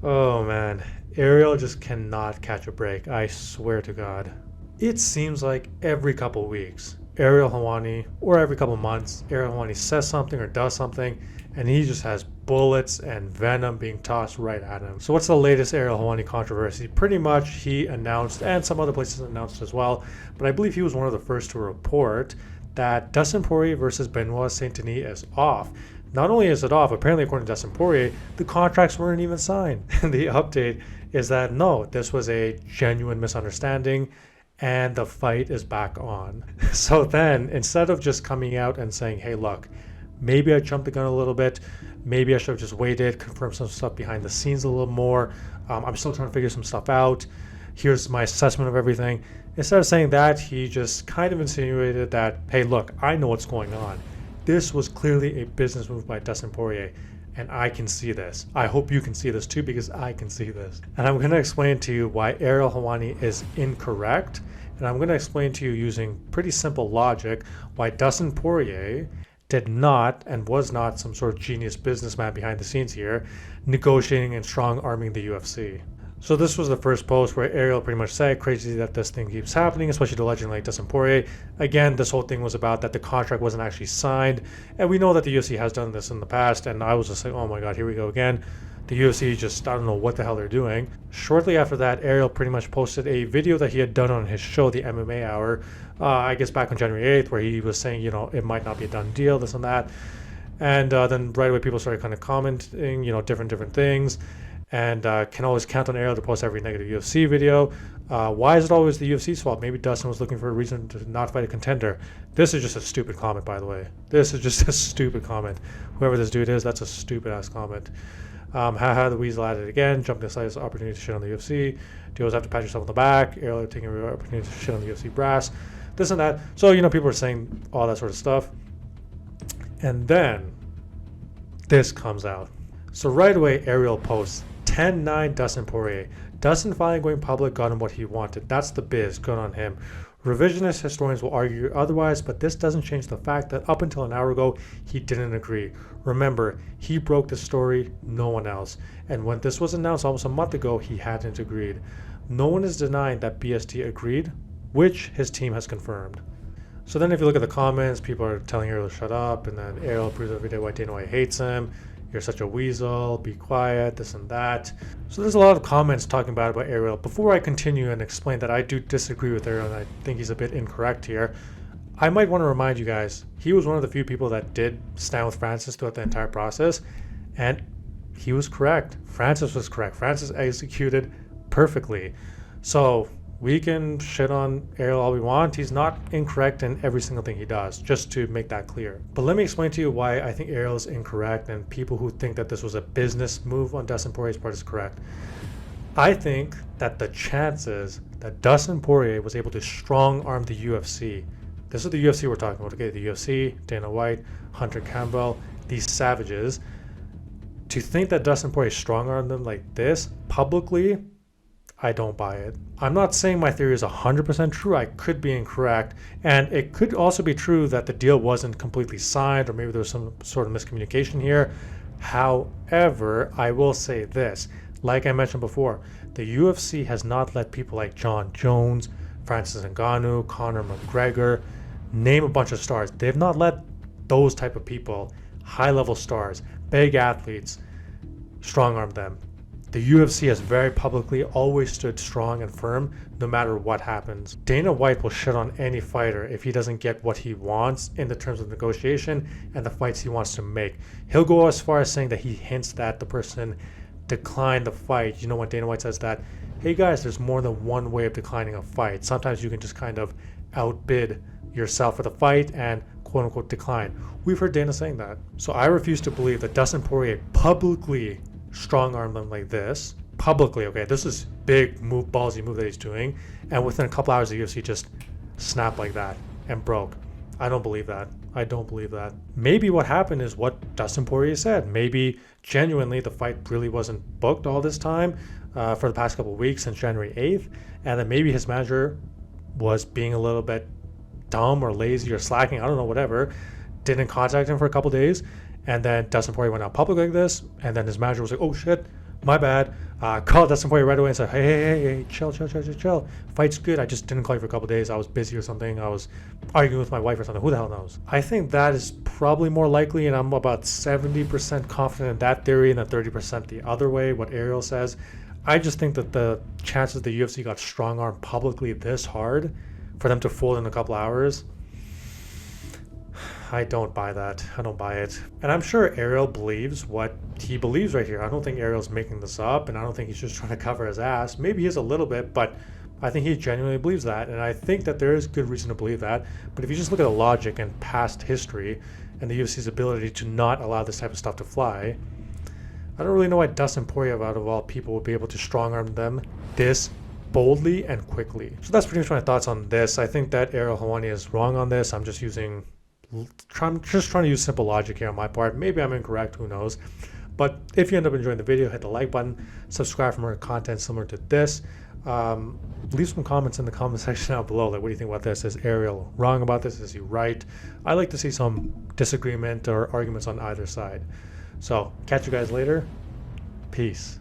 Oh man, Ariel just cannot catch a break. I swear to God. It seems like every couple weeks, Ariel Helwani, or every couple months, Ariel Helwani says something or does something, and he just has bullets and venom being tossed right at him. So what's the latest Ariel Helwani controversy? Pretty much he announced, and some other places announced as well, but I believe he was one of the first to report that Dustin Poirier versus Benoit Saint Denis is off. Not only is it off, apparently according to Dustin Poirier, the contracts weren't even signed. And the update is that no, this was a genuine misunderstanding and the fight is back on. So then, instead of just coming out and saying, hey, look, maybe I jumped the gun a little bit, maybe I should have just waited, confirmed some stuff behind the scenes a little more, I'm still trying to figure some stuff out, here's my assessment of everything. Instead of saying that, he just kind of insinuated that, hey, look, I know what's going on. This was clearly a business move by Dustin Poirier, and I can see this. I hope you can see this too, because I can see this. And I'm going to explain to you why Ariel Helwani is incorrect, and I'm going to explain to you using pretty simple logic why Dustin Poirier did not and was not some sort of genius businessman behind the scenes here, negotiating and strong arming the UFC. So this was the first post where Ariel pretty much said, crazy that this thing keeps happening, especially to legend like Dustin Poirier. Again, this whole thing was about that the contract wasn't actually signed. And we know that the UFC has done this in the past. And I was just like, oh my God, here we go again. The UFC just, I don't know what the hell they're doing. Shortly after that, Ariel pretty much posted a video that he had done on his show, the MMA Hour, I guess back on January 8th, where he was saying, you know, it might not be a done deal, this and that. And then right away, people started kind of commenting, you know, different things. And can always count on Ariel to post every negative UFC video. Why is it always the UFC's fault? Maybe Dustin was looking for a reason to not fight a contender. This is just a stupid comment, by the way. This is just a stupid comment. Whoever this dude is, that's a stupid ass comment. Haha, the weasel at it again. Jumping the slightest opportunity to shit on the UFC. Do you always have to pat yourself on the back? Ariel taking every opportunity to shit on the UFC brass. This and that. So, you know, people are saying all that sort of stuff. And then this comes out. So right away, Ariel posts 10-9 Dustin Poirier. Dustin finally going public got him what he wanted. That's the biz. Good on him. Revisionist historians will argue otherwise, but this doesn't change the fact that up until an hour ago, he didn't agree. Remember, he broke the story, no one else. And when this was announced almost a month ago, he hadn't agreed. No one is denying that BSD agreed, which his team has confirmed. So then if you look at the comments, people are telling Ariel to shut up, and then Ariel proves every day why Dana White hates him. You're such a weasel, be quiet, this and that. So there's a lot of comments talking bad about Ariel. Before I continue and explain that I do disagree with Ariel and I think he's a bit incorrect here, I might want to remind you guys, he was one of the few people that did stand with Francis throughout the entire process, and he was correct. Francis was correct. Francis executed perfectly. So we can shit on Ariel all we want. He's not incorrect in every single thing he does, just to make that clear. But let me explain to you why I think Ariel is incorrect and people who think that this was a business move on Dustin Poirier's part is correct. I think that the chances that Dustin Poirier was able to strong arm the UFC, this is the UFC we're talking about, okay? The UFC, Dana White, Hunter Campbell, these savages, to think that Dustin Poirier strong armed them like this publicly, I don't buy it. I'm not saying my theory is 100% true. I could be incorrect. And it could also be true that the deal wasn't completely signed, or maybe there was some sort of miscommunication here. However, I will say this. Like I mentioned before, the UFC has not let people like John Jones, Francis Ngannou, Conor McGregor, name a bunch of stars. They've not let those type of people, high-level stars, big athletes, strong arm them. The UFC has very publicly always stood strong and firm no matter what happens. Dana White will shit on any fighter if he doesn't get what he wants in the terms of negotiation and the fights he wants to make. He'll go as far as saying that he hints that the person declined the fight. You know, when Dana White says that, hey guys, there's more than one way of declining a fight. Sometimes you can just kind of outbid yourself for the fight and quote unquote decline. We've heard Dana saying that. So I refuse to believe that Dustin Poirier publicly strong arm them like this publicly. Okay, this is big move, ballsy move that he's doing, and within a couple hours the UFC just snapped like that and broke. I don't believe that. I don't believe that. Maybe what happened is what Dustin Poirier said. Maybe genuinely the fight really wasn't booked all this time for the past couple of weeks since January 8th, and then maybe his manager was being a little bit dumb or lazy or slacking, I don't know, whatever, didn't contact him for a couple of days. And then Dustin Poirier went out public like this, and then his manager was like, oh shit, My bad. Called Dustin Poirier right away and said, hey, chill, chill, chill, chill, chill. Fight's good. I just didn't call you for a couple days. I was busy or something. I was arguing with my wife or something. Who the hell knows? I think that is probably more likely, and I'm about 70% confident in that theory and then 30% the other way, what Ariel says. I just think that the chances the UFC got strong arm publicly this hard for them to fold in a couple hours, I don't buy that. I don't buy it. And I'm sure Ariel believes what he believes right here. I don't think Ariel's making this up, and I don't think he's just trying to cover his ass. Maybe he is a little bit, but I think he genuinely believes that. And I think that there is good reason to believe that. But if you just look at the logic and past history and the UFC's ability to not allow this type of stuff to fly, I don't really know why Dustin Poirier, out of all people, would be able to strong arm them this boldly and quickly. So that's pretty much my thoughts on this. I think that Ariel Helwani is wrong on this. I'm just trying to use simple logic here on my part. Maybe I'm incorrect, who knows. But if you end up enjoying the video, hit the like button, subscribe for more content similar to this. Leave some comments in the comment section down below. Like, what do you think about this? Is Ariel wrong about this? Is he right? I like to see some disagreement or arguments on either side. So catch you guys later. Peace.